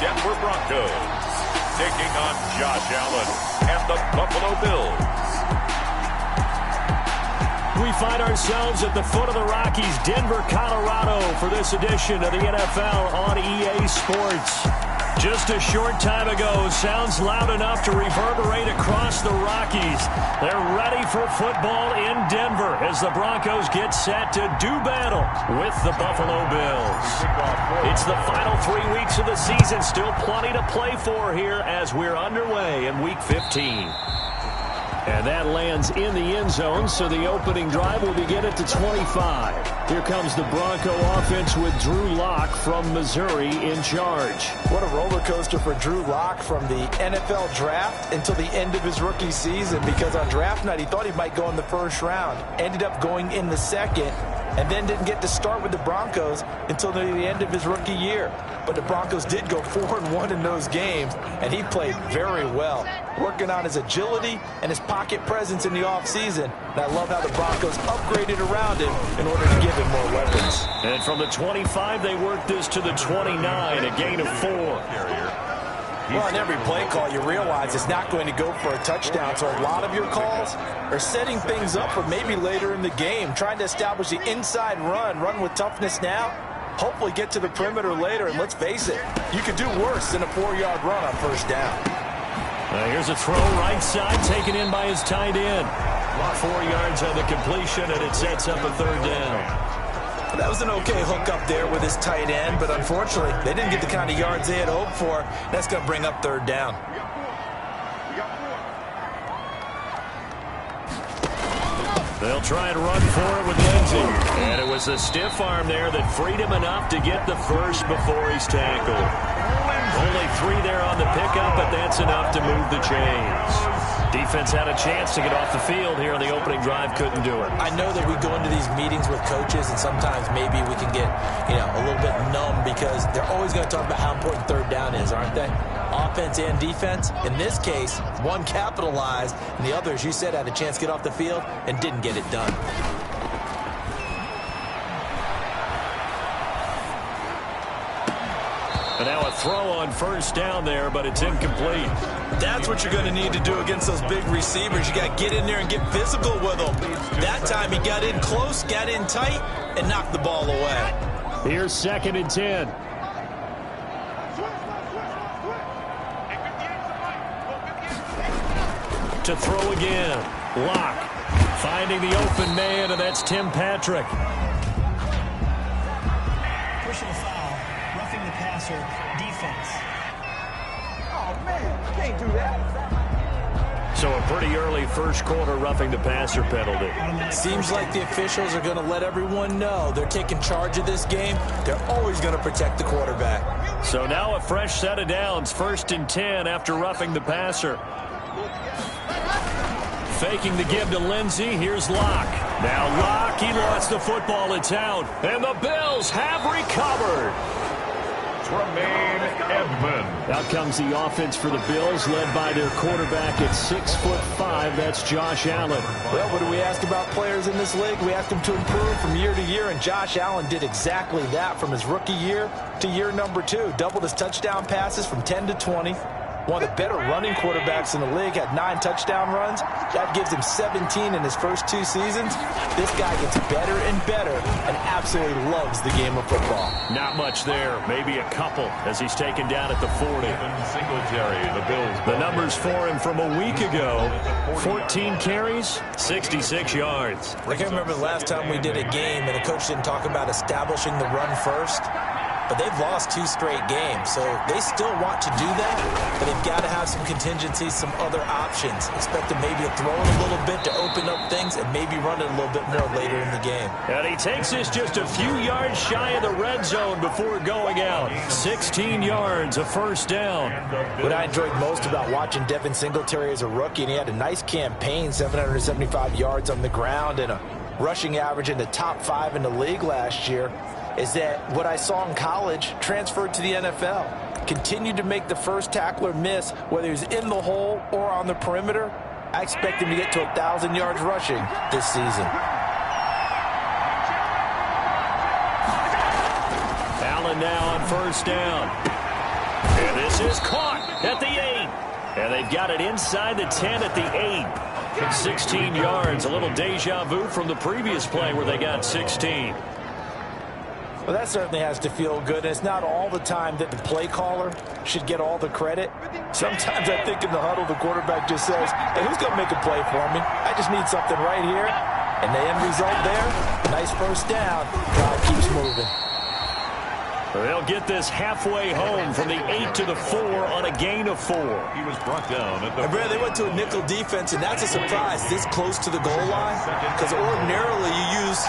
Denver Broncos, taking on Josh Allen and the Buffalo Bills. We find ourselves at the foot of the Rockies, Denver, Colorado, for this edition of the NFL on EA Sports. Just a short time ago, sounds loud enough to reverberate across the Rockies. They're ready for football in Denver as the Broncos get set to do battle with the Buffalo Bills. It's the final 3 weeks of the season, still plenty to play for here as we're underway in Week 15. And that lands in the end zone, so the opening drive will begin at the 25. Here comes the Bronco offense with Drew Lock from Missouri in charge. What a roller coaster for Drew Lock from the NFL draft until the end of his rookie season, because on draft night he thought he might go in the first round, ended up going in the second, and then didn't get to start with the Broncos until near the end of his rookie year. But the Broncos did go 4-1 in those games, and he played very well, working on his agility and his pocket presence in the offseason. And I love how the Broncos upgraded around him in order to give him more weapons. And from the 25, they worked this to the 29, a gain of 4. Well, on every play call, you realize it's not going to go for a touchdown, so a lot of your calls are setting things up for maybe later in the game, trying to establish the inside run with toughness now, hopefully get to the perimeter later, and let's face it, you could do worse than a 4-yard run on first down. Here's a throw right side, taken in by his tight end. 4 yards on the completion, and it sets up a third down. That was an okay hook up there with his tight end, but unfortunately, they didn't get the kind of yards they had hoped for. That's going to bring up third down. They'll try and run for it with Lindsey. And it was a stiff arm there that freed him enough to get the first before he's tackled. Only 3 there on the pickup, but that's enough to move the chains. Defense had a chance to get off the field here on the opening drive, couldn't do it. I know that we go into these meetings with coaches, and sometimes maybe we can get, a little bit numb because they're always going to talk about how important third down is, aren't they? Offense and defense. In this case, one capitalized, and the other, as you said, had a chance to get off the field and didn't get it done. And now a throw on first down there, but it's incomplete. That's what you're going to need to do against those big receivers. You got to get in there and get physical with them. That time he got in close, got in tight, and knocked the ball away. Here's 2nd and 10. To throw again. Lock finding the open man, and that's Tim Patrick. Personal foul, roughing the passer, defense. Oh, man, can't do that. So a pretty early first quarter roughing the passer penalty. Seems like the officials are going to let everyone know they're taking charge of this game. They're always going to protect the quarterback. So now a fresh set of downs, 1st and 10 after roughing the passer. Faking the give to Lindsey. Here's Locke. Now Locke, he lost the football. It's out. And the Bills have recovered. Tremaine Edmonds. Out comes the offense for the Bills, led by their quarterback at 6'5". That's Josh Allen. Well, what do we ask about players in this league? We ask them to improve from year to year, and Josh Allen did exactly that from his rookie year to year number 2. Doubled his touchdown passes from 10 to 20. One of the better running quarterbacks in the league, had 9 touchdown runs. That gives him 17 in his first 2 seasons. This guy gets better and better and absolutely loves the game of football. Not much there, maybe a couple as he's taken down at the 40. Singletary, the Bills. The numbers for him from a week ago, 14 carries, 66 yards. I can't remember the last time we did a game and the coach didn't talk about establishing the run first. But they've lost 2 straight games, so they still want to do that, but they've got to have some contingencies, some other options. Expect them maybe to throw it a little bit to open up things and maybe run it a little bit more later in the game. And he takes this just a few yards shy of the red zone before going out. 16 yards, a first down. What I enjoyed most about watching Devin Singletary as a rookie, and he had a nice campaign, 775 yards on the ground and a rushing average in the top 5 in the league last year, is that what I saw in college transferred to the NFL. Continued to make the first tackler miss, whether he's in the hole or on the perimeter. I expect him to get to 1,000 yards rushing this season. Allen now on first down. And This is caught at the 8. And they've got it inside the 10 at the 8. 16 yards. A little deja vu from the previous play where they got 16. Well, that certainly has to feel good. It's not all the time that the play caller should get all the credit. Sometimes I think in the huddle, the quarterback just says, hey, who's going to make a play for me? I just need something right here. And the end result there, nice first down. God keeps moving. They'll get this halfway home from the 8 to the 4 on a gain of 4. He was brought down at the... And they went to a nickel defense, and that's a surprise this close to the goal line. Because ordinarily you use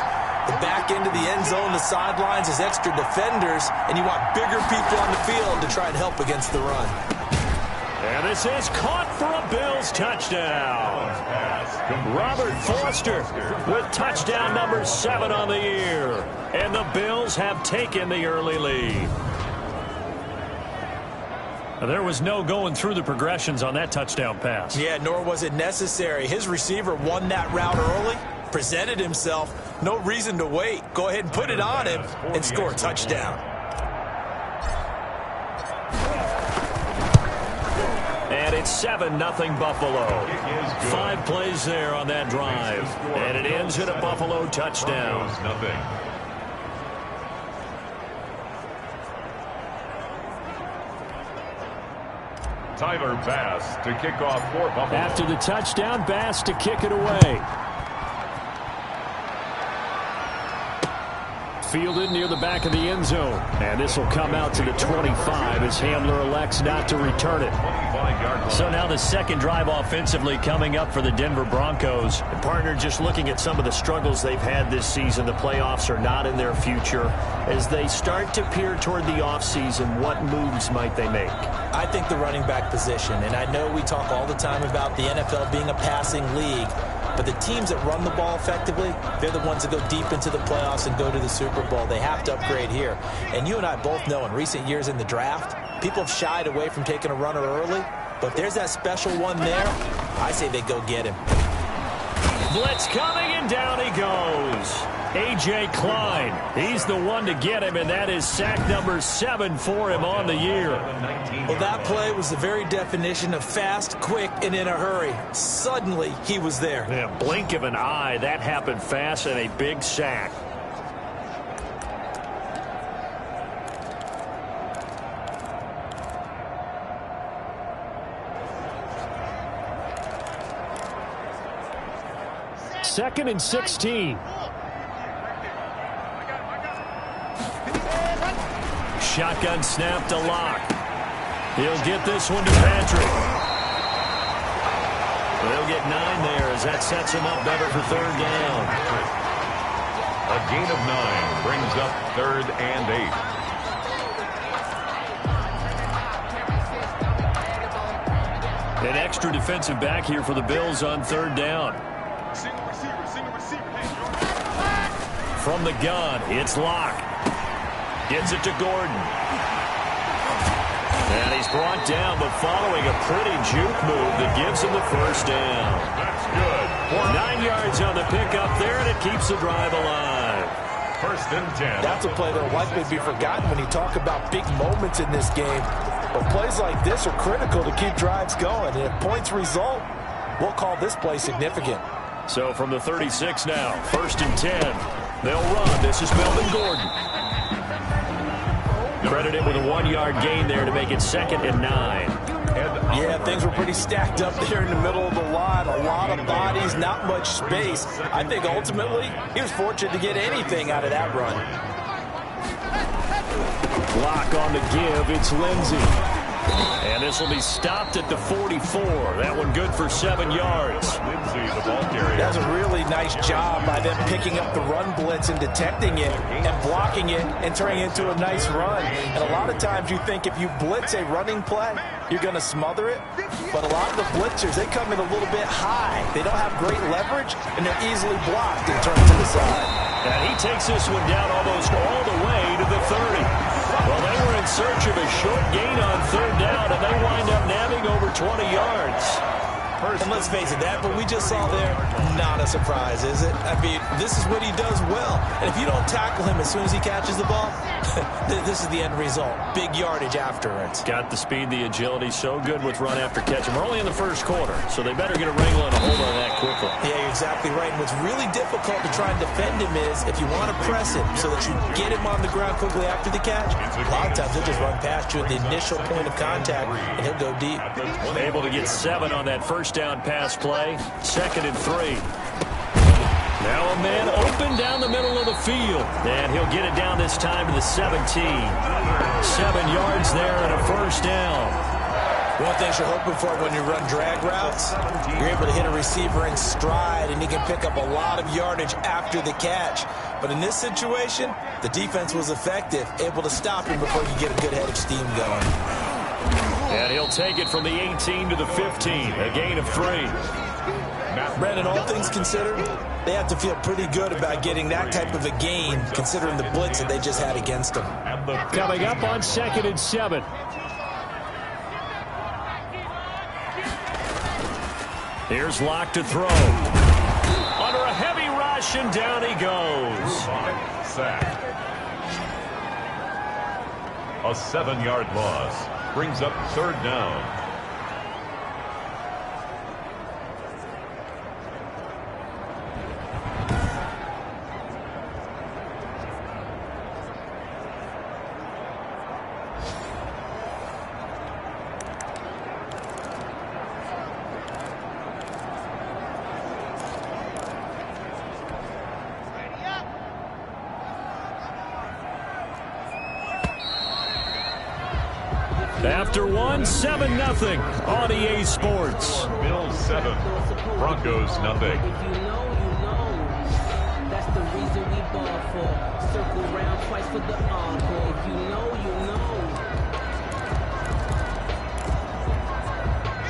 the back end of the end zone, the sidelines as extra defenders, and you want bigger people on the field to try and help against the run. And this is caught for a Bills touchdown. Robert Foster with touchdown number 7 on the year. And the Bills have taken the early lead. There was no going through the progressions on that touchdown pass. Yeah, nor was it necessary. His receiver won that route early, presented himself. No reason to wait. Go ahead and put it on him and score a touchdown. And it's 7-0 Buffalo. 5 plays there on that drive. And it ends in a Buffalo touchdown. Tyler Bass to kick off for Buffalo. After the touchdown, Bass to kick it away. Fielded near the back of the end zone. And this will come out to the 25 as Hamler elects not to return it. So now the second drive offensively coming up for the Denver Broncos. And partner, just looking at some of the struggles they've had this season, the playoffs are not in their future. As they start to peer toward the offseason, what moves might they make? I think the running back position, and I know we talk all the time about the NFL being a passing league, but the teams that run the ball effectively, they're the ones that go deep into the playoffs and go to the Super Bowl. They have to upgrade here. And you and I both know in recent years in the draft, people have shied away from taking a runner early, but there's that special one there. I say they go get him. Blitz coming, and down he goes. A.J. Klein, he's the one to get him, and that is sack number 7 for him on the year. Well, that play was the very definition of fast, quick, and in a hurry. Suddenly, he was there. Yeah, blink of an eye, that happened fast, and a big sack. Second and 16. Shotgun snap to Locke. He'll get this one to Patrick. They'll get 9 there as that sets him up better for third down. A gain of 9 brings up 3rd and 8. An extra defensive back here for the Bills on third down. From the gun, it's Locke. Gets it to Gordon. And he's brought down, but following a pretty juke move that gives him the first down. That's good. 9 yards on the pickup there, and it keeps the drive alive. 1st and 10. That's a play that will likely be forgotten when you talk about big moments in this game. But plays like this are critical to keep drives going. And if points result, we'll call this play significant. So from the 36 now, 1st and 10. They'll run. This is Melvin Gordon. Credited with a 1-yard gain there to make it 2nd and 9. Yeah, things were pretty stacked up there in the middle of the line. A lot of bodies, not much space. I think ultimately he was fortunate to get anything out of that run. Block on the give. It's Lindsey. And this will be stopped at the 44. That one good for 7 yards. Lindsey, the ball carrier. That was a really nice job by them picking up the run blitz and detecting it and blocking it and turning it into a nice run. And a lot of times you think if you blitz a running play, you're going to smother it. But a lot of the blitzers, they come in a little bit high. They don't have great leverage, and they're easily blocked and turned to the side. And he takes this one down almost all the way to the 30. Well, they were in search of a short gain on third down, and they wind up nabbing over 20 yards. And let's face it, that what we just saw there, not a surprise, is it? I mean, this is what he does well. And if you don't tackle him as soon as he catches the ball, this is the end result. Big yardage afterwards. Got the speed, the agility, so good with run after catch. And we're only in the first quarter, so they better get a wrangle and a hold on that quickly. Yeah, you're exactly right. And what's really difficult to try and defend him is if you want to press him so that you get him on the ground quickly after the catch, a lot of times he'll just run past you at the initial point of contact, and he'll go deep. Able to get 7 on that first down pass play. 2nd and 3. Now a man open down the middle of the field. And he'll get it down this time to the 17. 7 yards there and a first down. One thing you're hoping for when you run drag routes, you're able to hit a receiver in stride, and he can pick up a lot of yardage after the catch. But in this situation, the defense was effective, able to stop him before you get a good head of steam going. And he'll take it from the 18 to the 15, a gain of 3. Brandon, all things considered, they have to feel pretty good about getting that type of a gain, considering the blitz that they just had against them. Coming up on 2nd and 7. Here's Locke to throw. Under a heavy rush, and down he goes. Sack. A 7-yard loss brings up 3rd down. After 1, 7-0 on EA Sports. Bills 7, Broncos 0. If you know, you know. That's the reason we ball for. Circle round twice for the encore. If you know, you know.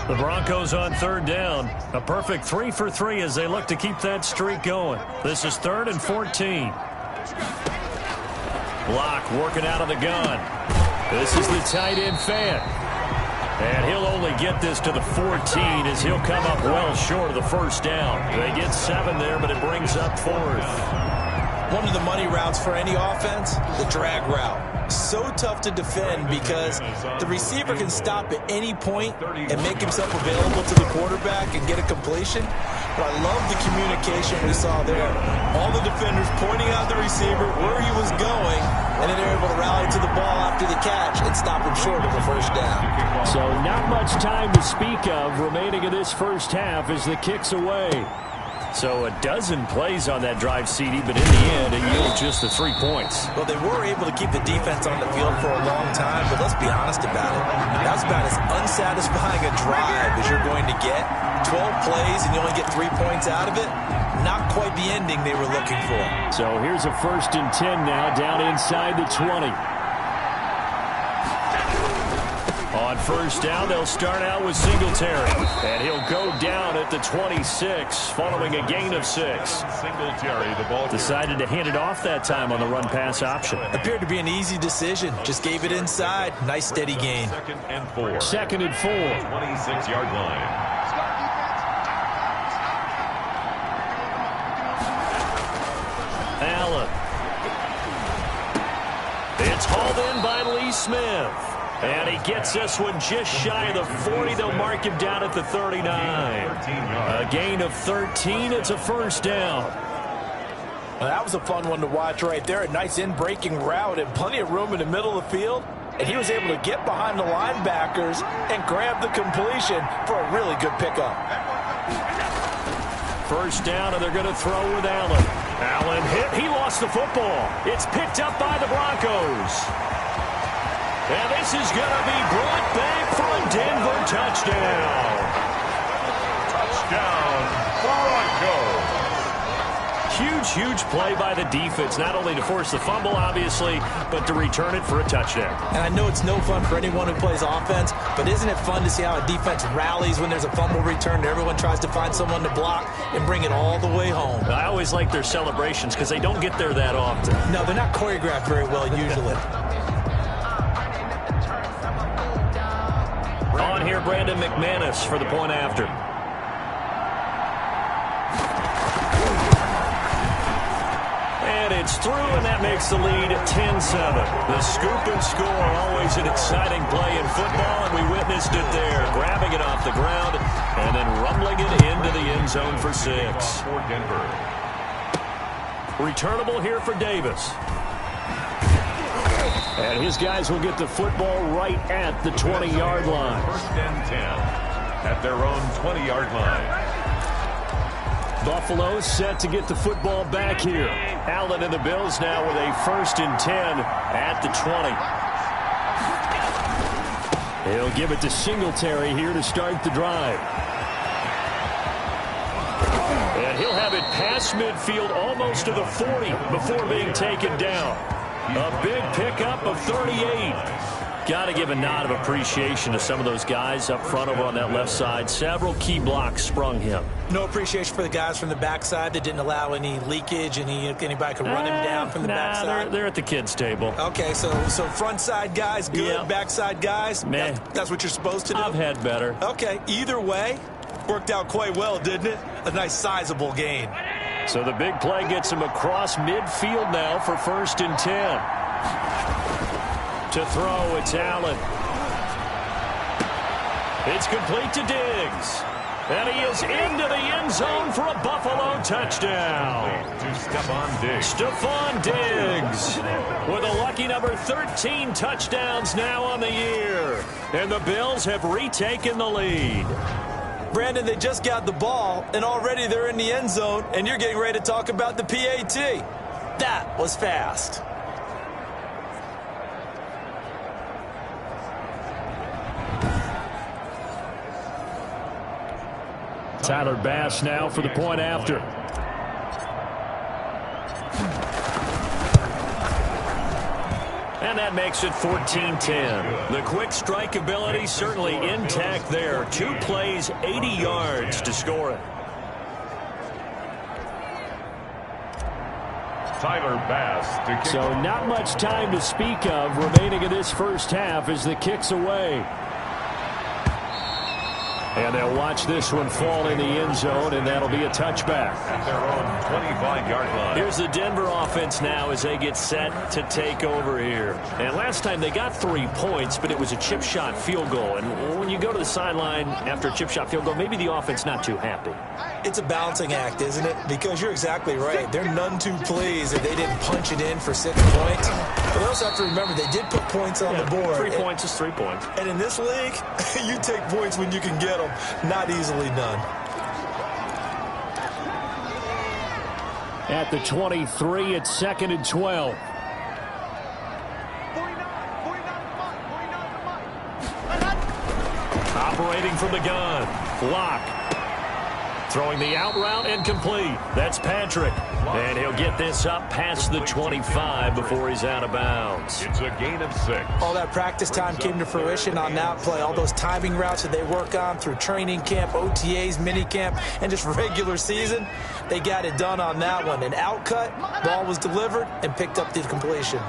The Broncos on 3rd down. A perfect 3 for 3 as they look to keep that streak going. This is 3rd and 14. Locke working out of the gun. This is the tight end fan. And he'll only get this to the 14 as he'll come up well short of the first down. They get 7 there, but it brings up 4th. One of the money routes for any offense, the drag route. So tough to defend because the receiver can stop at any point and make himself available to the quarterback and get a completion. But I love the communication we saw there. All the defenders pointing out the receiver where he was going, and then they're able to rally to the ball after the catch and stop him short of the first down. So not much time to speak of remaining in this first half as the kick's away. So a dozen plays on that drive, CD, but in the end, it yields just the 3 points. Well, they were able to keep the defense on the field for a long time, but let's be honest about it. That's about as unsatisfying a drive as you're going to get. 12 plays and you only get 3 points out of it. Not quite the ending they were looking for. So here's a 1st and 10 now, down inside the 20. On 1st down, they'll start out with Singletary. And he'll go down at the 26, following a gain of 6. Singletary, the ball decided to hand it off that time on the run-pass option. Appeared to be an easy decision. Just gave it inside. Nice, steady gain. 2nd and 4. 2nd and 4. 26-yard line. Allen. It's hauled in by Lee Smith. And he gets this one just shy of the 40. They'll mark him down at the 39. A gain of 13. It's a 1st down. Well, that was a fun one to watch right there. A nice in-breaking route and plenty of room in the middle of the field. And he was able to get behind the linebackers and grab the completion for a really good pickup. 1st down, and they're going to throw with Allen. Allen hit. He lost the football. It's picked up by the Broncos. And this is going to be brought back for a Denver touchdown. Touchdown, Broncos. Huge play by the defense, not only to force the fumble, obviously, but to return it for a touchdown. And I know it's no fun for anyone who plays offense, but isn't it fun to see how a defense rallies when there's a fumble return and everyone tries to find someone to block and bring it all the way home? I always like their celebrations because they don't get there that often. No, they're not choreographed very well usually. On here, Brandon McManus for the point after. Gets through, and that makes the lead 10-7. The scoop and score, always an exciting play in football, and we witnessed it there. Grabbing it off the ground and then rumbling it into the end zone for 6. For Denver. Returnable here for Davis. And his guys will get the football right at the 20-yard line. First and 10 at their own 20-yard line. Buffalo set to get the football back here. Allen and the Bills now with a 1st and 10 at the 20. He'll give it to Singletary here to start the drive. And he'll have it past midfield almost to the 40 before being taken down. A big pickup of 38. Got to give a nod of appreciation to some of those guys up front over on that left side. Several key blocks sprung him. No appreciation for the guys from the backside that didn't allow any leakage, and anybody could run him down from the backside. They're at the kids' table. Okay, so front side guys good, Yep. Backside guys, that's what you're supposed to do? I've had better. Okay, either way, worked out quite well, didn't it? A nice sizable gain. So the big play gets him across midfield now for 1st and 10. To throw, it's Allen. It's complete to Diggs. And he is into the end zone for a Buffalo touchdown. To Stephon Diggs. Stephon Diggs with a lucky number 13 touchdowns now on the year. And the Bills have retaken the lead. Brandon, they just got the ball, and already they're in the end zone, and you're getting ready to talk about the PAT. That was fast. Tyler Bass now for the point after. And that makes it 14-10. The quick strike ability certainly intact there. 2 plays, 80 yards to score it. Tyler Bass to kick. So not much time to speak of remaining in this first half as the kick's away. And they'll watch this one fall in the end zone, and that'll be a touchback. At their own 25-yard line. Here's the Denver offense now as they get set to take over here. And last time they got 3 points, but it was a chip shot field goal. And when you go to the sideline after a chip shot field goal, maybe the offense not too happy. It's a balancing act, isn't it? Because you're exactly right. They're none too pleased that they didn't punch it in for 6 points. But they also have to remember they did put points on the board. 3 points is 3 points. And in this league, you take points when you can get them. Not easily done. At the 23, it's 2nd and 12. Operating from the gun. Block. Throwing the out route incomplete. That's Patrick. And he'll get this up past the 25 before he's out of bounds. It's a gain of 6. All that practice time came to fruition on that play. All those timing routes that they work on through training camp, OTAs, minicamp, and just regular season, they got it done on that one. An out cut, ball was delivered, and picked up the completion.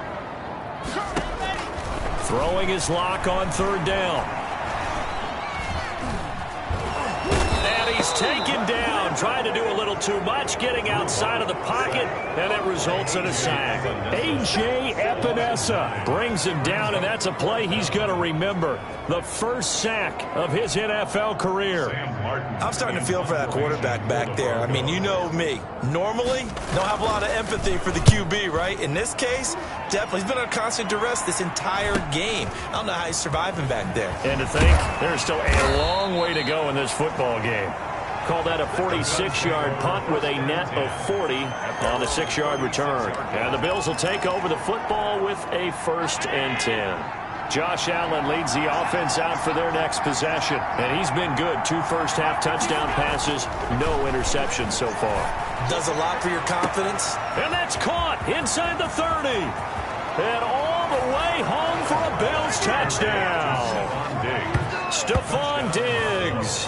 Throwing his lock on 3rd down. He's taken down, trying to do a little too much, getting outside of the pocket, and it results in a sack. A.J. Epinesa brings him down, and that's a play he's going to remember. The first sack of his NFL career. I'm starting to feel for that quarterback back there. I mean, you know me. Normally, don't have a lot of empathy for the QB, right? In this case, definitely. He's been under constant duress this entire game. I don't know how he's surviving back there. And to think, there's still a long way to go in this football game. Call that a 46-yard punt with a net of 40 on the 6-yard return. And the Bills will take over the football with a 1st and 10. Josh Allen leads the offense out for their next possession. And he's been good. 2 first-half touchdown passes, no interceptions so far. Does a lot for your confidence. And that's caught inside the 30. And all the way home for a Bills touchdown. Stephon Diggs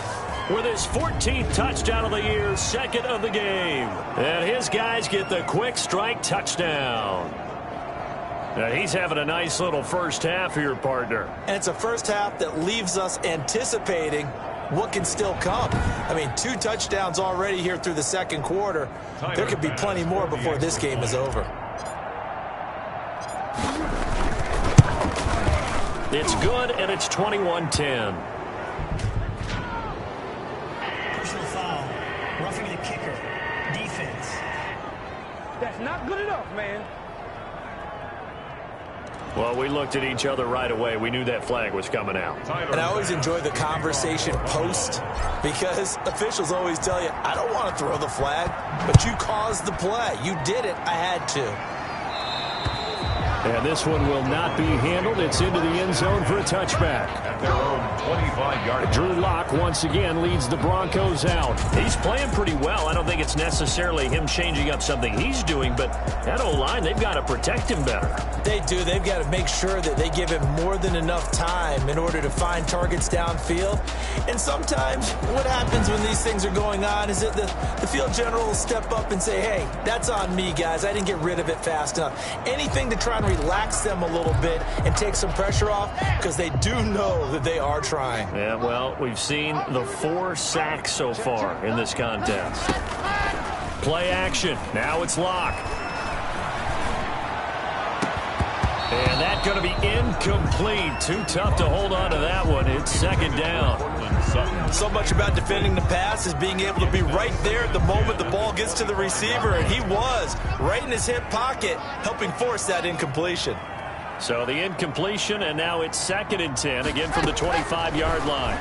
with his 14th touchdown of the year, 2nd of the game. And his guys get the quick strike touchdown. Now he's having a nice little first half here, partner. And it's a first half that leaves us anticipating what can still come. I mean, 2 touchdowns already here through the 2nd quarter. There could be plenty more before this game is over. It's good, and it's 21-10. Personal foul. Roughing the kicker. Defense. That's not good enough, man. Well, we looked at each other right away. We knew that flag was coming out. And I always enjoy the conversation post because officials always tell you, I don't want to throw the flag, but you caused the play. You did it. I had to. And this one will not be handled. It's into the end zone for a touchback. At their own 25-yard. Drew Lock once again leads the Broncos out. He's playing pretty well. I don't think it's necessarily him changing up something he's doing, but that O-line, they've got to protect him better. They do. They've got to make sure that they give him more than enough time in order to find targets downfield. And sometimes what happens when these things are going on is that the field general will step up and say, hey, that's on me, guys. I didn't get rid of it fast enough. Anything to try and relax them a little bit and take some pressure off because they do know that they are trying. Yeah, well, we've seen the 4 sacks so far in this contest. Play action. Now it's Lock. And that's going to be incomplete. Too tough to hold on to that one. It's second down. So much about defending the pass is being able to be right there at the moment the ball gets to the receiver, and he was right in his hip pocket, helping force that incompletion. So the incompletion, and now it's 2nd and 10, again from the 25-yard line.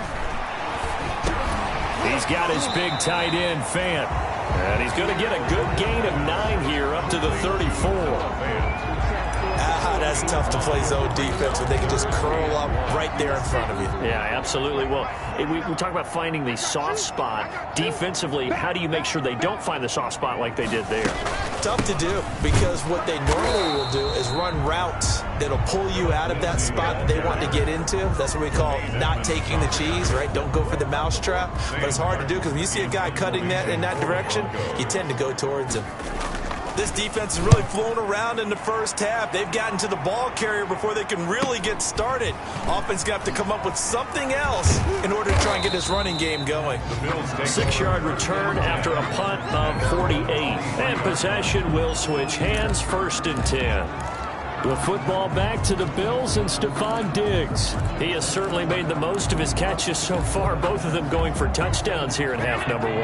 He's got his big tight end, Fant, and he's going to get a good gain of 9 here up to the 34. That's tough to play zone defense when they can just curl up right there in front of you. Yeah, absolutely. Well, we talk about finding the soft spot. Defensively, how do you make sure they don't find the soft spot like they did there? Tough to do because what they normally will do is run routes that'll pull you out of that spot that they want to get into. That's what we call not taking the cheese, right? Don't go for the mousetrap. But it's hard to do because when you see a guy cutting that in that direction, you tend to go towards him. This defense has really flown around in the first half. They've gotten to the ball carrier before they can really get started. Offense got to come up with something else in order to try and get this running game going. 6-yard return after a punt of 48. And possession will switch hands, 1st and 10. The football back to the Bills and Stephon Diggs. He has certainly made the most of his catches so far, both of them going for touchdowns here in half number 1.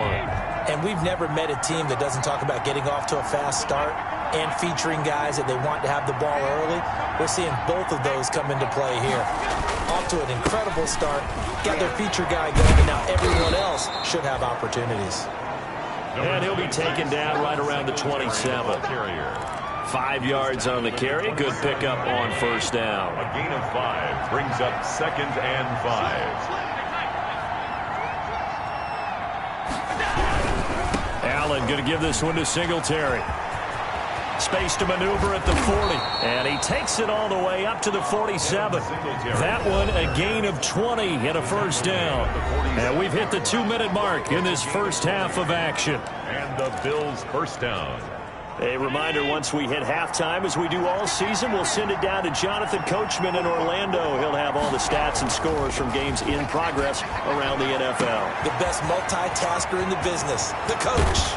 And we've never met a team that doesn't talk about getting off to a fast start and featuring guys that they want to have the ball early. We're seeing both of those come into play here. Off to an incredible start, got their feature guy going, and now everyone else should have opportunities. And he'll be taken down right around the 27. 5 yards on the carry. Good pickup on 1st down. A gain of 5 brings up 2nd and 5. Allen going to give this one to Singletary. Space to maneuver at the 40. And he takes it all the way up to the 47. That one a gain of 20 and a 1st down. And we've hit the 2-minute mark in this first half of action. And the Bills' 1st down. A reminder, once we hit halftime, as we do all season, we'll send it down to Jonathan Coachman in Orlando. He'll have all the stats and scores from games in progress around the NFL. The best multitasker in the business, the coach.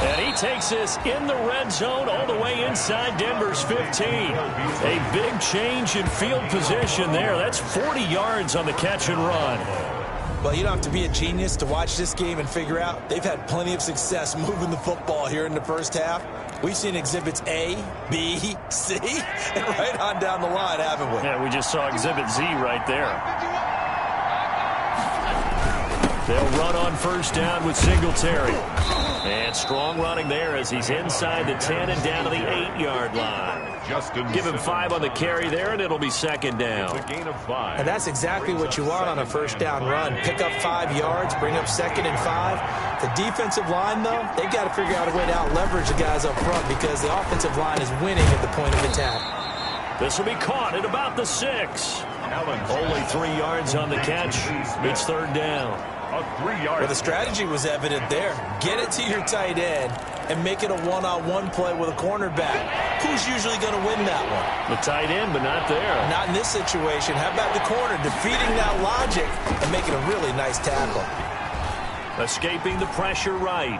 And he takes this in the red zone all the way inside Denver's 15. A big change in field position there. That's 40 yards on the catch and run. Well, you don't have to be a genius to watch this game and figure out they've had plenty of success moving the football here in the first half. We've seen exhibits A, B, C, and right on down the line, haven't we? Yeah, we just saw exhibit Z right there. They'll run on 1st down with Singletary. And strong running there as he's inside the 10 and down to the 8-yard line. Give him 5 on the carry there, and it'll be 2nd down. A gain of 5. And that's exactly what you want on a 1st down run. Pick up 5 yards, bring up 2nd and 5. The defensive line, though, they've got to figure out a way to out-leverage the guys up front because the offensive line is winning at the point of attack. This will be caught at about the 6. Only 3 yards on the catch. It's 3rd down. A 3-yard. Well, the strategy was evident there. Get it to your tight end and make it a one-on-one play with a cornerback. Who's usually going to win that one? The tight end, but not there. Not in this situation. How about the corner defeating that logic and making a really nice tackle? Escaping the pressure right.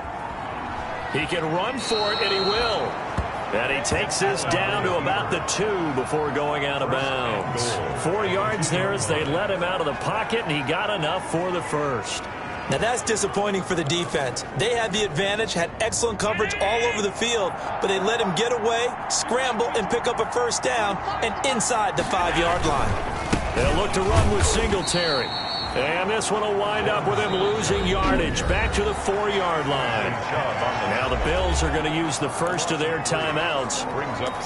He can run for it, and he will. And he takes this down to about the 2 before going out of bounds. 4 yards there as they let him out of the pocket, and he got enough for the first. Now that's disappointing for the defense. They had the advantage, had excellent coverage all over the field, but they let him get away, scramble, and pick up a first down, and inside the 5-yard line. They'll look to run with Singletary. And this one will wind up with him losing yardage back to the 4-yard line. Now the Bills are going to use the first of their timeouts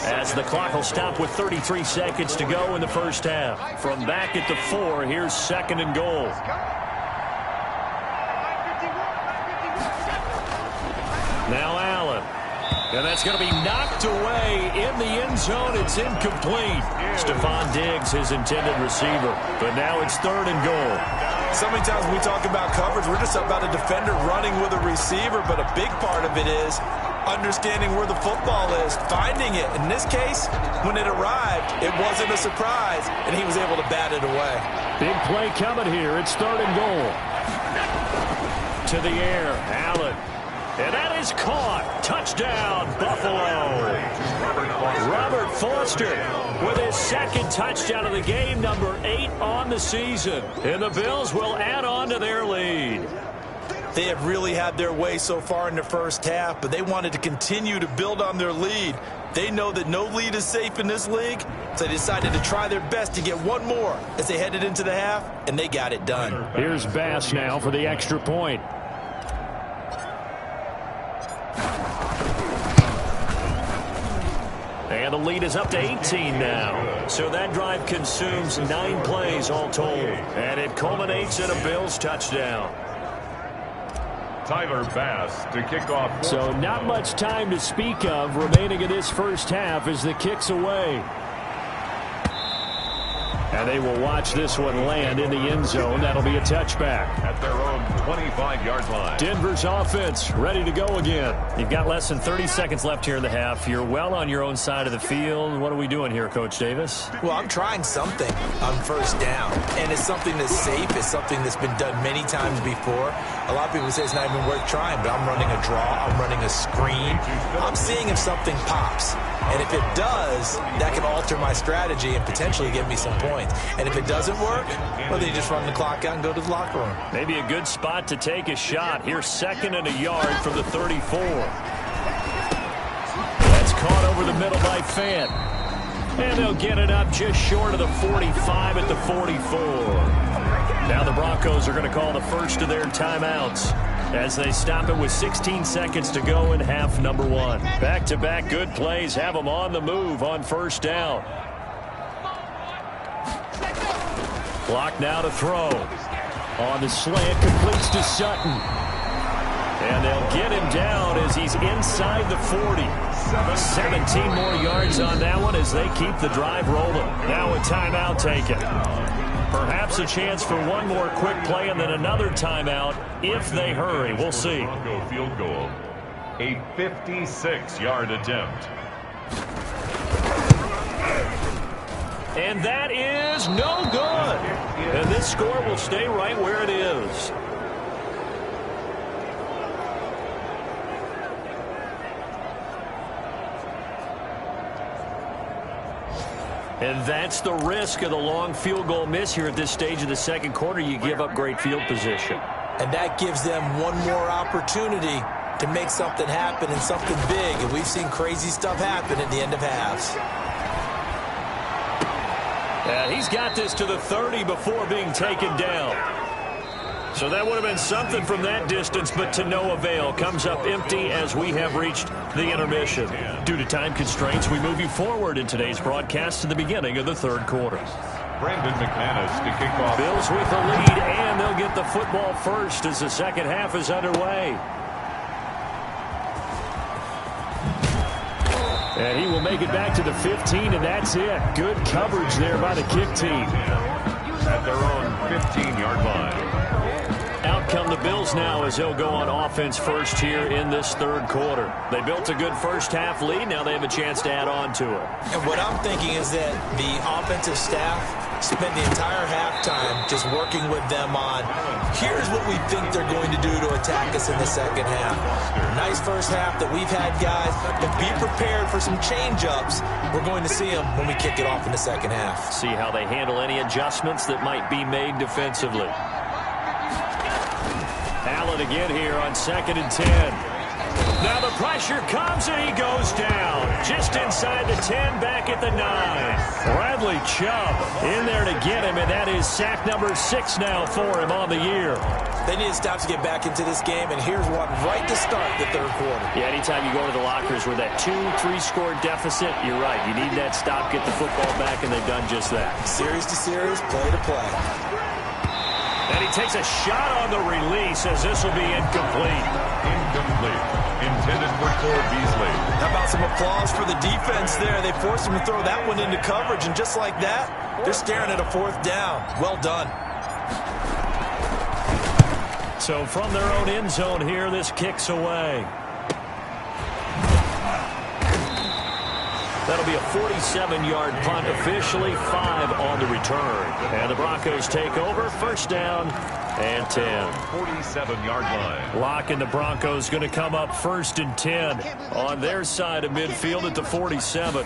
as the clock will stop with 33 seconds to go in the first half. From back at the 4, here's 2nd and goal. Now Allen. And that's going to be knocked away in the end zone. It's incomplete. Stephon Diggs, his intended receiver. But now it's 3rd and goal. So many times when we talk about coverage, we're just about a defender running with a receiver, but a big part of it is understanding where the football is, finding it. In this case, when it arrived, it wasn't a surprise, and he was able to bat it away. Big play coming here. It's 3rd and goal. To the air, Allen. And that is caught. Touchdown, Buffalo. Robert Foster with his 2nd touchdown of the game, number 8 on the season. And the Bills will add on to their lead. They have really had their way so far in the first half, but they wanted to continue to build on their lead. They know that no lead is safe in this league, so they decided to try their best to get one more as they headed into the half, and they got it done. Here's Bass now for the extra point. And the lead is up to 18 now. So that drive consumes 9 plays all told. And it culminates in a Bills touchdown. Tyler Bass to kick off. So not much time to speak of remaining in this first half as the kick's away. And they will watch this one land in the end zone. That'll be a touchback. At their own 25-yard line. Denver's offense ready to go again. You've got less than 30 seconds left here in the half. You're well on your own side of the field. What are we doing here, Coach Davis? Well, I'm trying something on first down, and it's something that's safe. It's something that's been done many times before. A lot of people say it's not even worth trying, but I'm running a draw. I'm running a screen. I'm seeing if something pops. And if it does, that can alter my strategy and potentially get me some points. And if it doesn't work, well, then you just run the clock out and go to the locker room. Maybe a good spot to take a shot. Here's 2nd and a yard from the 34. That's caught over the middle by Fant. And they'll get it up just short of the 45 at the 44. Now the Broncos are going to call the first of their timeouts as they stop it with 16 seconds to go in half number 1. Back-to-back good plays have them on the move on first down. Clock now to throw. On the slant, completes to Sutton. And they'll get him down as he's inside the 40. 17 more yards on that one as they keep the drive rolling. Now a timeout taken. Perhaps a chance for one more quick play and then another timeout if they hurry. We'll see. Bronco field goal. A 56-yard attempt. And that is no good. And this score will stay right where it is. And that's the risk of the long field goal miss here at this stage of the second quarter. You give up great field position. And that gives them one more opportunity to make something happen and something big. And we've seen crazy stuff happen at the end of halves. And he's got this to the 30 before being taken down. So that would have been something from that distance, but to no avail. Comes up empty as we have reached the intermission. Due to time constraints, we move you forward in today's broadcast to the beginning of the third quarter. Brandon McManus to kick off. Bills with the lead, and they'll get the football first as the second half is underway. And he will make it back to the 15, and that's it. Good coverage there by the kick team. At their own 15-yard line. Out come the Bills now as they'll go on offense first here in this third quarter. They built a good first-half lead. Now they have a chance to add on to it. And what I'm thinking is that the offensive staff spent the entire halftime just working with them on Here's what we think they're going to do to attack us in the second half. Nice first half that we've had, guys, but be prepared for some change-ups. We're going to see them when we kick it off in the second half. See how they handle any adjustments that might be made defensively. Allen again here on 2nd and 10. Now the pressure comes and he goes down. Just inside the 10, back at the 9. Bradley Chubb in there to get him, and that is sack number 6 now for him on the year. They need to stop to get back into this game, and here's one right to start the third quarter. Yeah, anytime you go to the lockers with that 2-3 score deficit, you're right. You need that stop, get the football back, and they've done just that. Series to series, play to play. And he takes a shot on the release as this will be incomplete. Incomplete. Intended for Cole Beasley. How about some applause for the defense there? They forced him to throw that one into coverage, and just like that, they're staring at a 4th down. Well done. So from their own end zone here, this kicks away. That'll be a 47-yard punt, officially 5 on the return. And the Broncos take over, 1st down and 10. 47-yard line. Locke and the Broncos going to come up 1st and 10 on their side of midfield at the 47.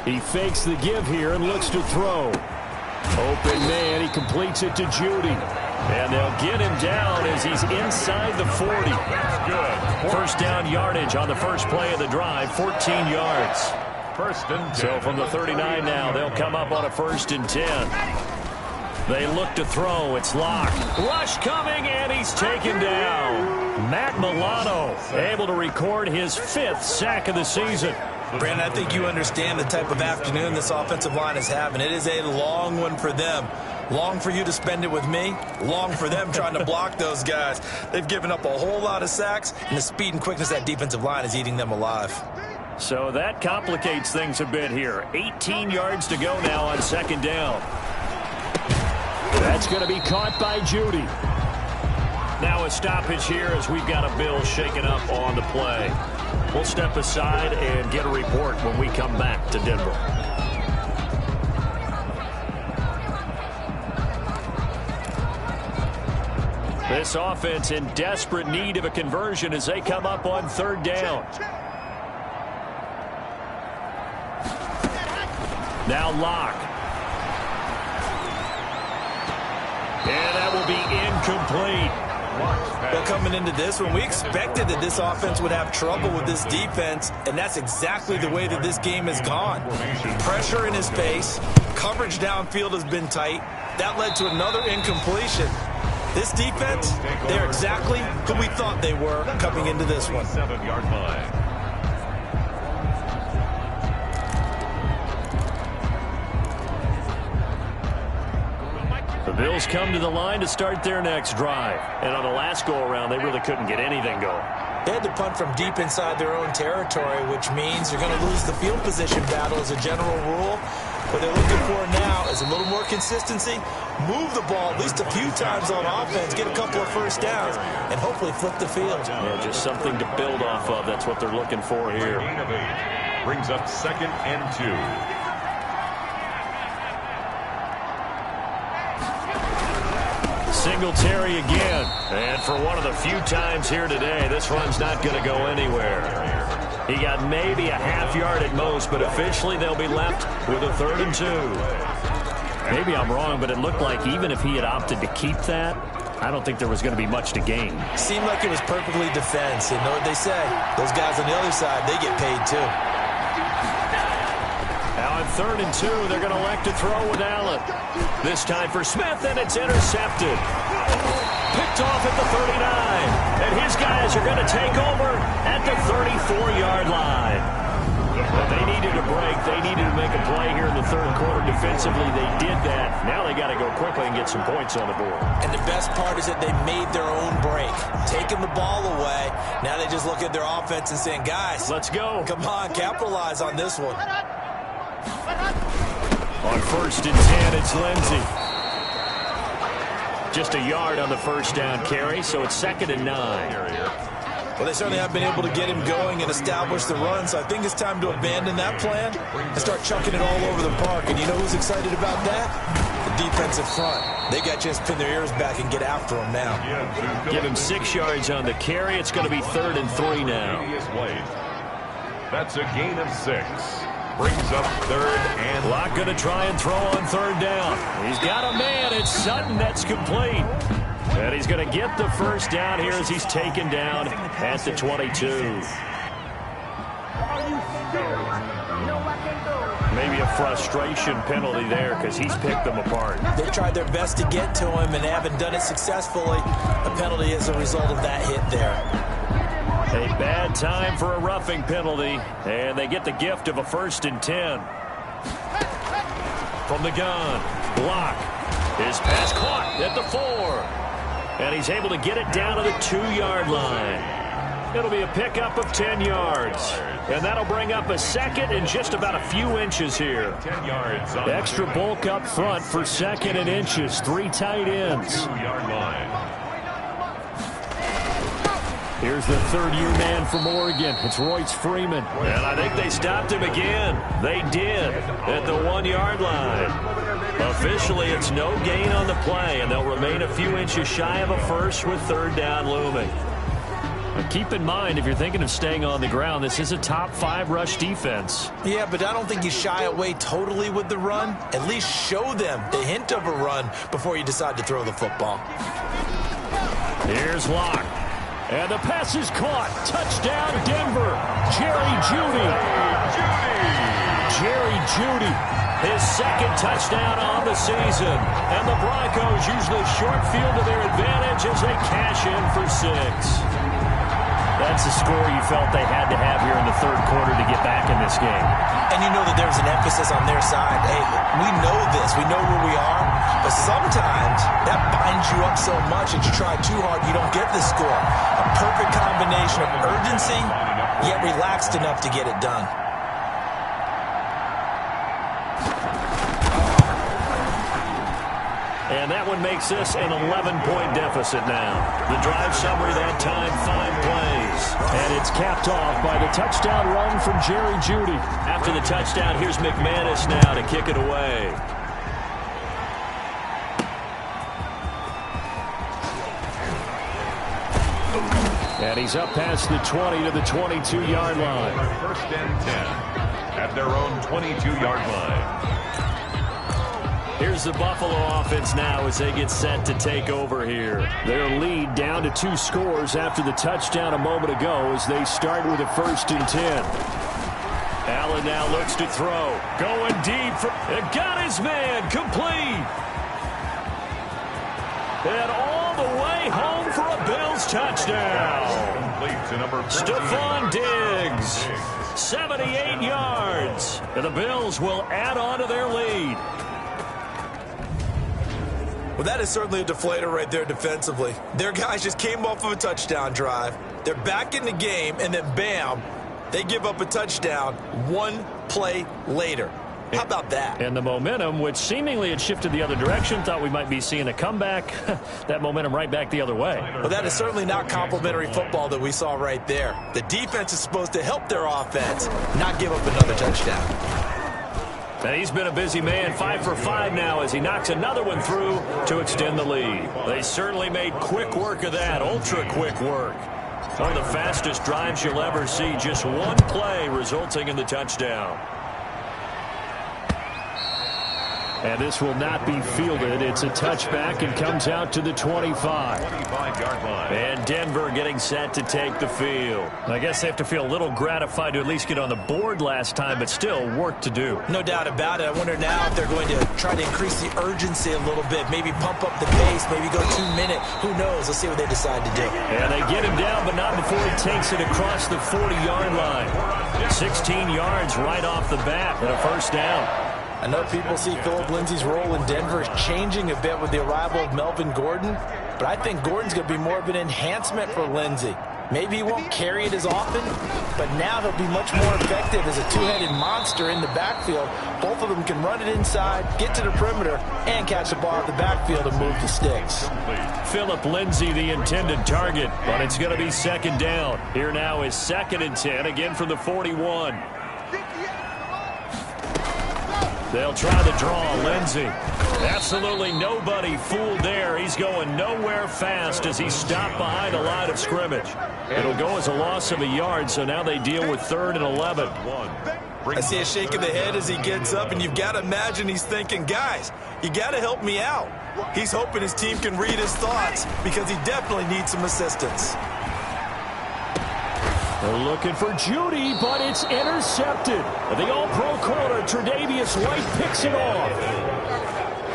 He fakes the give here and looks to throw. Open man, he completes it to Judy. And they'll get him down as he's inside the 40. Good. 1st down yardage on the first play of the drive, 14 yards. 1st and 10. So from the 39 now, they'll come up on a 1st and 10. They look to throw. It's Locke. Rush coming, and he's taken down. Matt Milano able to record his 5th sack of the season. Brandon, I think you understand the type of afternoon this offensive line is having. It is a long one for them. Long for you to spend it with me. Long for them trying to block those guys. They've given up a whole lot of sacks, and the speed and quickness of that defensive line is eating them alive. So that complicates things a bit here. 18 yards to go now on 2nd down. That's going to be caught by Judy. Now a stoppage here as we've got a Bill shaken up on the play. We'll step aside and get a report when we come back to Denver. This offense in desperate need of a conversion as they come up on 3rd down. Now Locke. And that will be incomplete. Well, coming into this one, we expected that this offense would have trouble with this defense, and that's exactly the way that this game has gone. Pressure in his face, coverage downfield has been tight. That led to another incompletion. This defense, they're exactly who we thought they were coming into this one. 7-yard line. The Bills come to the line to start their next drive. And on the last go-around, they really couldn't get anything going. They had to punt from deep inside their own territory, which means you're going to lose the field position battle as a general rule. What they're looking for now is a little more consistency, move the ball at least a few times on offense, get a couple of 1st downs, and hopefully flip the field. Yeah, just something to build off of. That's what they're looking for here. Gain of 8. Brings up 2nd and 2. Singletary again. And for one of the few times here today, this run's not going to go anywhere. He got maybe a half yard at most, but officially they'll be left with a 3rd and 2. Maybe I'm wrong, but it looked like even if he had opted to keep that, I don't think there was going to be much to gain. Seemed like it was perfectly defense. And know what they say? Those guys on the other side, they get paid too. Now on 3rd and 2, they're going to elect to throw with Allen. This time for Smith, and it's intercepted. Picked off at the 39. And his guys are going to take over at the 34-yard line. But they needed a break. They needed to make a play here in the 3rd quarter. Defensively, they did that. Now they got to go quickly and get some points on the board. And the best part is that they made their own break. Taking the ball away. Now they just look at their offense and saying, guys, let's go. Come on, capitalize on this one. On 1st and 10, it's Lindsey. Just a yard on the 1st down carry, so it's 2nd and 9. Well, they certainly have been able to get him going and establish the run, so I think it's time to abandon that plan and start chucking it all over the park. And you know who's excited about that? The defensive front. They got a chance to pin their ears back and get after him now. Give him 6 yards on the carry. It's going to be 3rd and 3 now. That's a gain of 6. Brings up 3rd and... Locke going to try and throw on 3rd down. He's got a man. It's Sutton. That's complete. And he's going to get the 1st down here as he's taken down at the 22. Maybe a frustration penalty there because he's picked them apart. They tried their best to get to him and haven't done it successfully. A penalty as a result of that hit there. A bad time for a roughing penalty, and they get the gift of a 1st and 10. From the gun, block. His pass caught at the 4. And he's able to get it down to the 2-yard line. It'll be a pickup of 10 yards. And that'll bring up a 2nd and just about a few inches here. 10 yards. Extra bulk up front for 2nd and inches. 3 tight ends. 2-yard line. Here's the 3rd-year man from Oregon. It's Royce Freeman. And I think they stopped him again. They did at the 1-yard line. Officially, it's no gain on the play, and they'll remain a few inches shy of a 1st with 3rd down looming. But keep in mind, if you're thinking of staying on the ground, this is a top 5 rush defense. Yeah, but I don't think you shy away totally with the run. At least show them the hint of a run before you decide to throw the football. Here's Locke. And the pass is caught. Touchdown, Denver. Jerry Jeudy. Jerry Jeudy. His 2nd touchdown on the season. And the Broncos use the short field to their advantage as they cash in for 6. That's a score you felt they had to have here in the 3rd quarter to get back in this game. And you know that there's an emphasis on their side. Hey, we know this. We know where we are. But sometimes that binds you up so much that you try too hard, you don't get the score. A perfect combination of urgency, yet relaxed enough to get it done. And that one makes this an 11-point deficit now. The drive summary that time, 5 plays. And it's capped off by the touchdown run from Jerry Jeudy. After the touchdown, here's McManus now to kick it away. And he's up past the 20 to the 22-yard line. 1st and 10 at their own 22-yard line. Here's the Buffalo offense now as they get set to take over here. Their lead down to 2 scores after the touchdown a moment ago as they start with a 1st and 10. Allen now looks to throw. Going deep. Got his man. Complete. And all the way home for a Bills touchdown. Stephon Diggs. 78 yards. And the Bills will add on to their lead. Well, that is certainly a deflator right there defensively. Their guys just came off of a touchdown drive. They're back in the game, and then bam, they give up a touchdown 1 play later. How about that? And the momentum, which seemingly had shifted the other direction, thought we might be seeing a comeback. That momentum right back the other way. Well, that is certainly not complimentary football that we saw right there. The defense is supposed to help their offense, not give up another touchdown. And he's been a busy man, 5 for 5 now as he knocks another one through to extend the lead. They certainly made quick work of that, ultra-quick work. One of the fastest drives you'll ever see, just 1 play resulting in the touchdown. And this will not be fielded. It's a touchback and comes out to the 25. 25-yard line. And Denver getting set to take the field. I guess they have to feel a little gratified to at least get on the board last time, but still work to do. No doubt about it. I wonder now if they're going to try to increase the urgency a little bit, maybe pump up the pace, maybe go 2-minute. Who knows? Let's see what they decide to do. And they get him down, but not before he takes it across the 40-yard line. 16 yards right off the bat and a 1st down. I know people see Philip Lindsay's role in Denver changing a bit with the arrival of Melvin Gordon, but I think Gordon's going to be more of an enhancement for Lindsay. Maybe he won't carry it as often, but now he'll be much more effective as a two-headed monster in the backfield. Both of them can run it inside, get to the perimeter, and catch the ball at the backfield and move the sticks. Philip Lindsay, the intended target, but it's going to be 2nd down. Here now is 2nd and 10, again from the 41. They'll try the draw. Lindsey. Absolutely nobody fooled there. He's going nowhere fast as he stopped behind the line of scrimmage. It'll go as a loss of a yard, so now they deal with 3rd and 11. I see a shake of the head as he gets up, and you've got to imagine he's thinking, guys, you got to help me out. He's hoping his team can read his thoughts because he definitely needs some assistance. They're looking for Judy, but it's intercepted. The all-pro corner, Tre'Davious White, picks it off.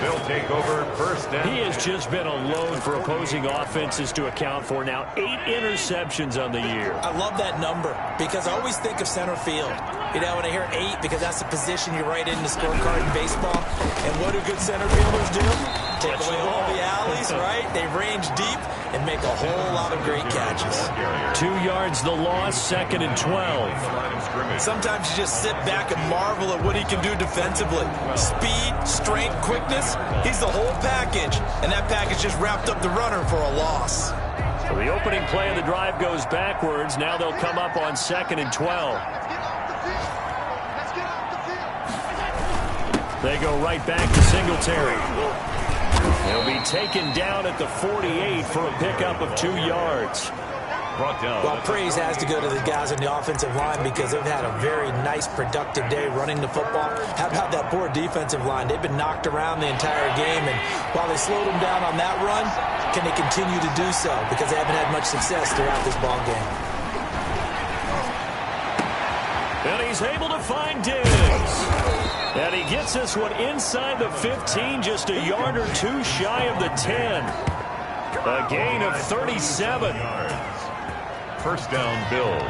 They'll take over 1st down. He has just been a load for opposing offenses to account for. Now 8 interceptions on the year. I love that number because I always think of center field. You know, when I hear 8, because that's the position you write in the scorecard in baseball. And what do good center fielders do? Take away all the alleys, right? They range deep and make a whole lot of great catches. 2 yards the loss, 2nd and 12. Sometimes you just sit back and marvel at what he can do defensively. Speed, strength, quickness, he's the whole package. And that package just wrapped up the runner for a loss. So the opening play of the drive goes backwards. Now they'll come up on 2nd and 12. They go right back to Singletary. He'll be taken down at the 48 for a pickup of 2 yards. Well, praise has to go to the guys on the offensive line because they've had a very nice, productive day running the football. How about that poor defensive line? They've been knocked around the entire game, and while they slowed them down on that run, can they continue to do so? Because they haven't had much success throughout this ball game. And he's able to find Diggs. And he gets this one inside the 15, just a yard or 2 shy of the 10. A gain of 37. 1st down, Bills.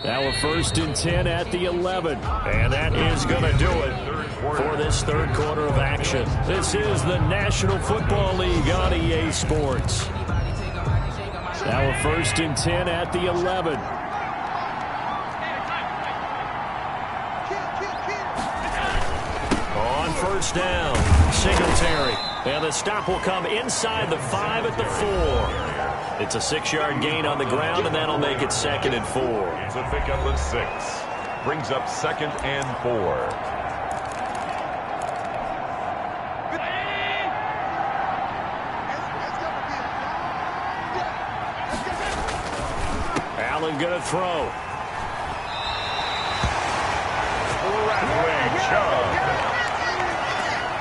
Now a 1st and 10 at the 11. And that is going to do it for this 3rd quarter of action. This is the National Football League on EA Sports. Now a 1st and 10 at the 11. On 1st down, Singletary. And the stop will come inside the 5 at the 4. It's a 6-yard gain on the ground, and that'll make it 2nd and 4. It's a pickup of 6. Brings up 2nd and 4. Allen going to throw. Rattling shove.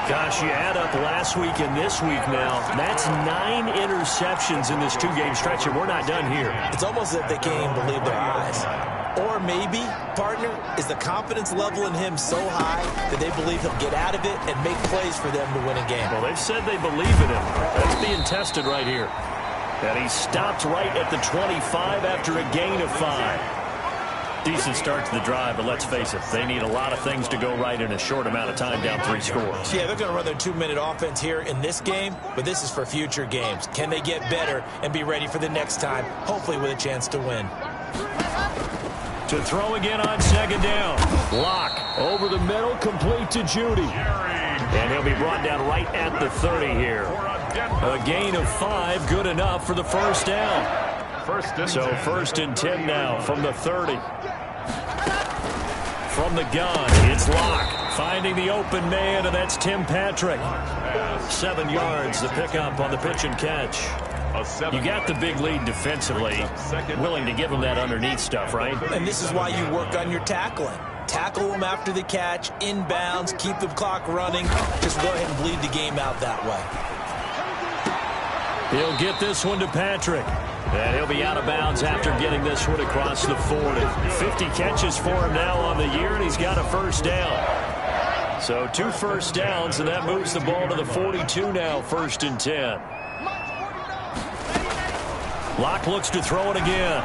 Gosh, you add up last week and this week now. That's 9 interceptions in this 2-game stretch, and we're not done here. It's almost as if they can't even believe their eyes. Or maybe, partner, is the confidence level in him so high that they believe he'll get out of it and make plays for them to win a game. Well, they've said they believe in him. That's being tested right here. And he stopped right at the 25 after a gain of 5. Decent start to the drive, but let's face it, they need a lot of things to go right in a short amount of time, down 3 scores. Yeah, they're going to run their 2-minute offense here in this game, but this is for future games. Can they get better and be ready for the next time, hopefully with a chance to win? To throw again on 2nd down. Lock over the middle, complete to Judy. And he'll be brought down right at the 30 here. A gain of 5, good enough for the 1st down. So 1st and 10 now from the 30. From the gun, it's Locke finding the open man, and that's Tim Patrick. 7 yards, the pickup on the pitch and catch. You got the big lead defensively. Willing to give him that underneath stuff, right? And this is why you work on your tackling. Tackle them after the catch, inbounds, keep the clock running. Just go ahead and bleed the game out that way. He'll get this one to Patrick. And he'll be out of bounds after getting this one across the 40. 50 catches for him now on the year, and he's got a 1st down. So 2 1st downs, and that moves the ball to the 42 now, 1st and 10. Locke looks to throw it again.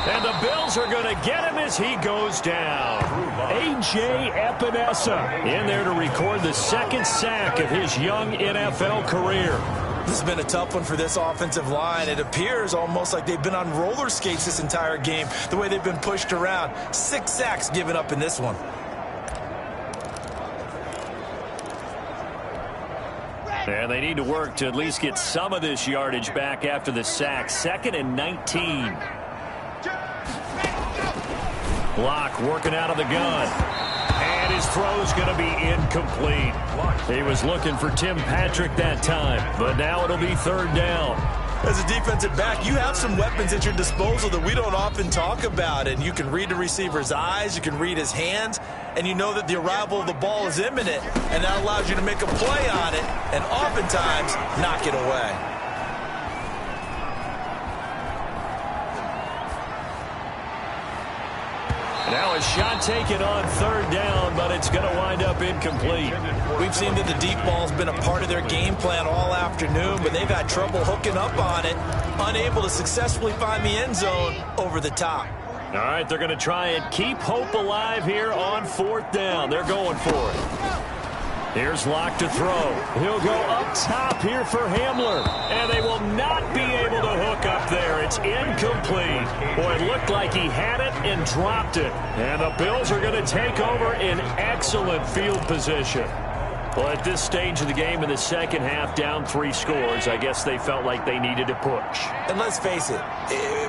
And the Bills are going to get him as he goes down. A.J. Epinesa in there to record the 2nd sack of his young NFL career. This has been a tough one for this offensive line. It appears almost like they've been on roller skates this entire game, the way they've been pushed around. 6 sacks given up in this one. And they need to work to at least get some of this yardage back after the sack. 2nd and 19. Block working out of the gun. And his throw's going to be incomplete. He was looking for Tim Patrick that time, but now it'll be 3rd down. As a defensive back, you have some weapons at your disposal that we don't often talk about. And you can read the receiver's eyes, you can read his hands, and you know that the arrival of the ball is imminent, and that allows you to make a play on it and oftentimes knock it away. Now a shot taken on 3rd down, but it's going to wind up incomplete. We've seen that the deep ball's been a part of their game plan all afternoon, but they've had trouble hooking up on it, unable to successfully find the end zone over the top. All right, they're going to try and keep hope alive here on 4th down. They're going for it. Here's Locke to throw. He'll go up top here for Hamler. And they will not be able to hook up there. It's incomplete. Boy, it looked like he had it and dropped it. And the Bills are going to take over in excellent field position. Well, at this stage of the game in the second half, down 3 scores, I guess they felt like they needed to push. And let's face it,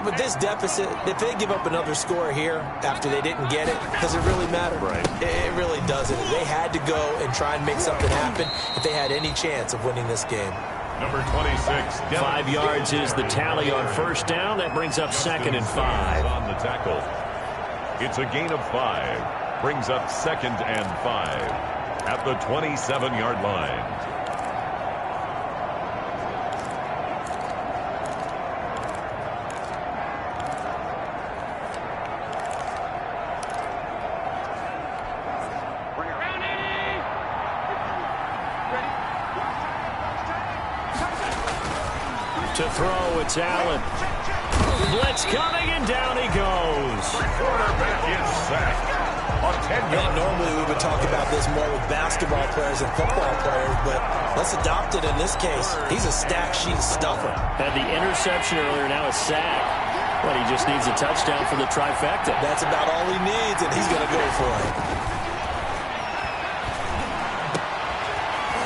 with this deficit, if they give up another score here after they didn't get it, does it really matter? Right. It really doesn't. They had to go and try and make something happen if they had any chance of winning this game. Number 26. 5 yards is the tally on 1st down. That brings up 2nd and 5. On the tackle. It's a gain of 5. Brings up 2nd and 5. At the 27-yard line. To throw, it's Allen. Blitz coming, and down he goes. Quarterback is sacked. And normally we would talk about this more with basketball players and football players, but let's adopt it in this case. He's a stack sheet stuffer. Had the interception earlier, now a sack. But he just needs a touchdown for the trifecta. That's about all he needs, and he's going to go for it.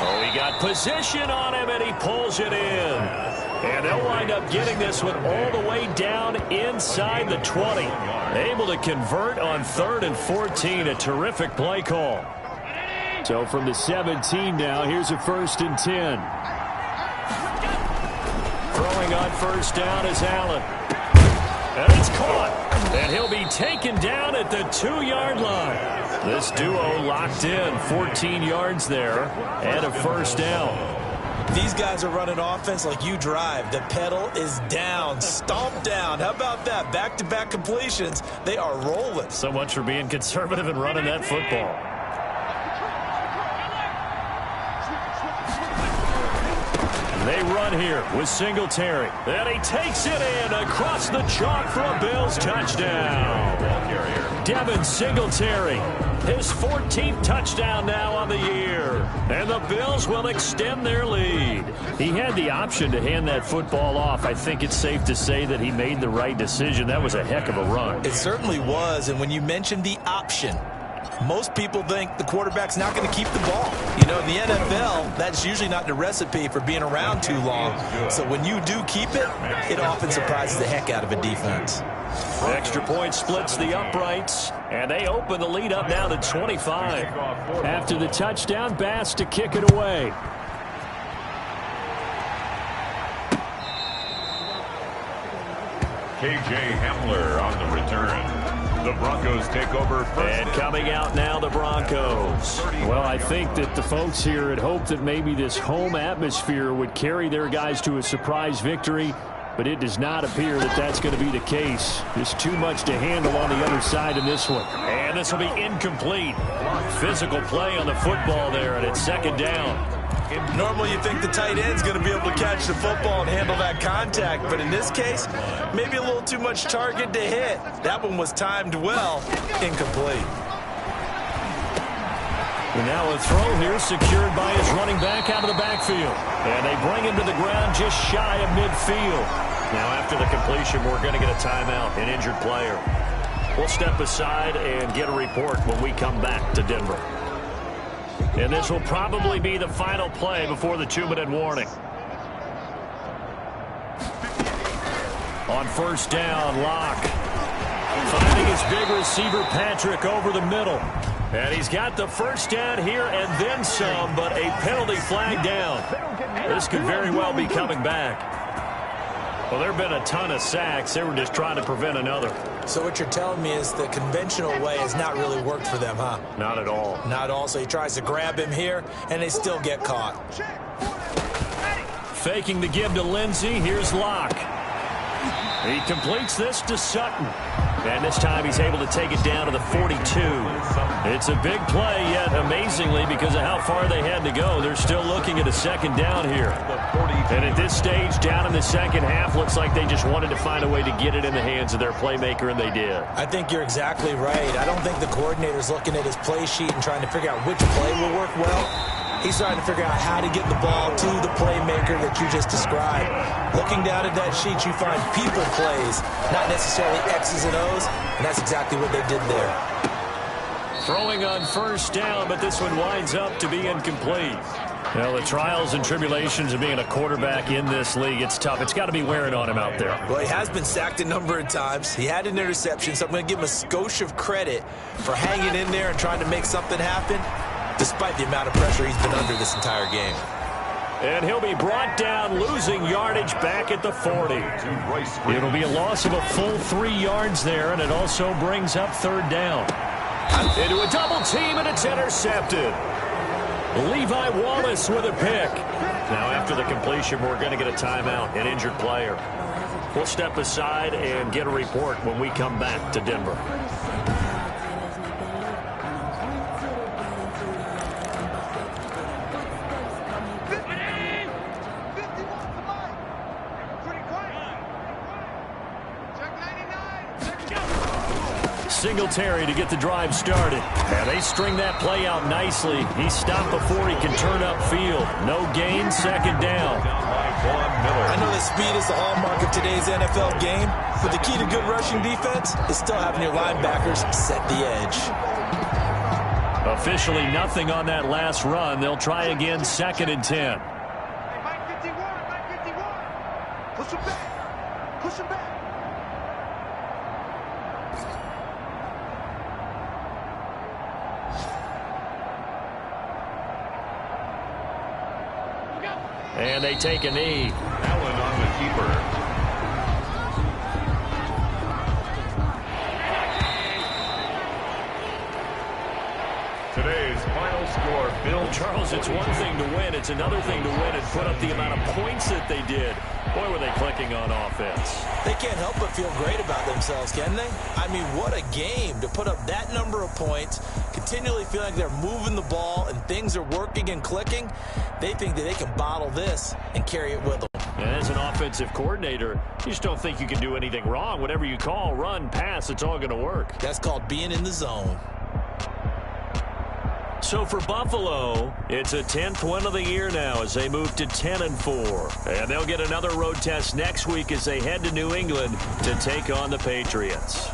Oh, he got position on him, and he pulls it in. And they'll wind up getting this one all the way down inside the 20. Able to convert on 3rd and 14. A terrific play call. So from the 17 now, here's a 1st and 10. Throwing on 1st down is Allen. And it's caught. And he'll be taken down at the 2-yard line. This duo locked in. 14 yards there and a 1st down. These guys are running offense like you drive. The pedal is down, stomped down. How about that? Back-to-back completions. They are rolling. So much for being conservative and running that football. They run here with Singletary. And he takes it in across the chalk for a Bills touchdown. Devin Singletary. His 14th touchdown now on the year. And the Bills will extend their lead. He had the option to hand that football off. I think it's safe to say that he made the right decision. That was a heck of a run. It certainly was. And when you mentioned the option, most people think the quarterback's not going to keep the ball. You know, in the NFL, that's usually not the recipe for being around too long. So when you do keep it, it often surprises the heck out of a defense. Extra point splits the uprights, and they open the lead up now to 25. After the touchdown, Bass to kick it away. K.J. Hamler on the return. The Broncos take over first. And coming out now, the Broncos. Well, I think that the folks here had hoped that maybe this home atmosphere would carry their guys to a surprise victory, but it does not appear that that's going to be the case. There's too much to handle on the other side in this one. And this will be incomplete. Physical play on the football there, and it's 2nd down. Normally you think the tight end's going to be able to catch the football and handle that contact, but in this case, maybe a little too much target to hit. That one was timed well, incomplete. And now a throw here secured by his running back out of the backfield. And they bring him to the ground just shy of midfield. Now after the completion, we're going to get a timeout, an injured player. We'll step aside and get a report when we come back to Denver. And this will probably be the final play before the 2-minute warning. On first down, Locke finding his big receiver Patrick over the middle. And he's got the first down here and then some, but a penalty flag down. This could very well be coming back. Well, there have been a ton of sacks. They were just trying to prevent another. So what you're telling me is the conventional way has not really worked for them, huh? Not at all. Not at all. So he tries to grab him here, and they still get caught. Faking the give to Lindsey. Here's Locke. He completes this to Sutton. And this time he's able to take it down to the 42. It's a big play, yet amazingly, because of how far they had to go, they're still looking at a second down here. And at this stage, down in the second half, looks like they just wanted to find a way to get it in the hands of their playmaker, and they did. I think you're exactly right. I don't think the coordinator's looking at his play sheet and trying to figure out which play will work well. He's trying to figure out how to get the ball to the playmaker that you just described. Looking down at that sheet, you find people plays, not necessarily X's and O's, and that's exactly what they did there. Throwing on first down, but this one winds up to be incomplete. Well, the trials and tribulations of being a quarterback in this league, it's tough. It's got to be wearing on him out there. Well, he has been sacked a number of times. He had an interception, so I'm going to give him a skosh of credit for hanging in there and trying to make something happen, despite the amount of pressure he's been under this entire game. And he'll be brought down, losing yardage back at the 40. It'll be a loss of a full 3 yards there, and it also brings up third down. Into a double team, and it's intercepted. Levi Wallace with a pick. Now after the completion, we're going to get a timeout, an injured player. We'll step aside and get a report when we come back to Denver. Singletary to get the drive started. And they string that play out nicely. He's stopped before he can turn upfield. No gain, second down. I know that speed is the hallmark of today's NFL game, but the key to good rushing defense is still having your linebackers set the edge. Officially nothing on that last run. They'll try again, second and 10. Push him back. Push him back. And they take a knee. Allen on the keeper. Today's final score, Bill. Charles, it's one thing to win. It's another thing to win and put up the amount of points that they did. Boy, were they clicking on offense. They can't help but feel great about themselves, can they? I mean, what a game to put up that number of points, continually feel like they're moving the ball and things are working and clicking. They think that they can bottle this and carry it with them. And as an offensive coordinator, you just don't think you can do anything wrong. Whatever you call, run, pass, it's all going to work. That's called being in the zone. So for Buffalo, it's a 10th win of the year now as they move to 10-4. And they'll get another road test next week as they head to New England to take on the Patriots.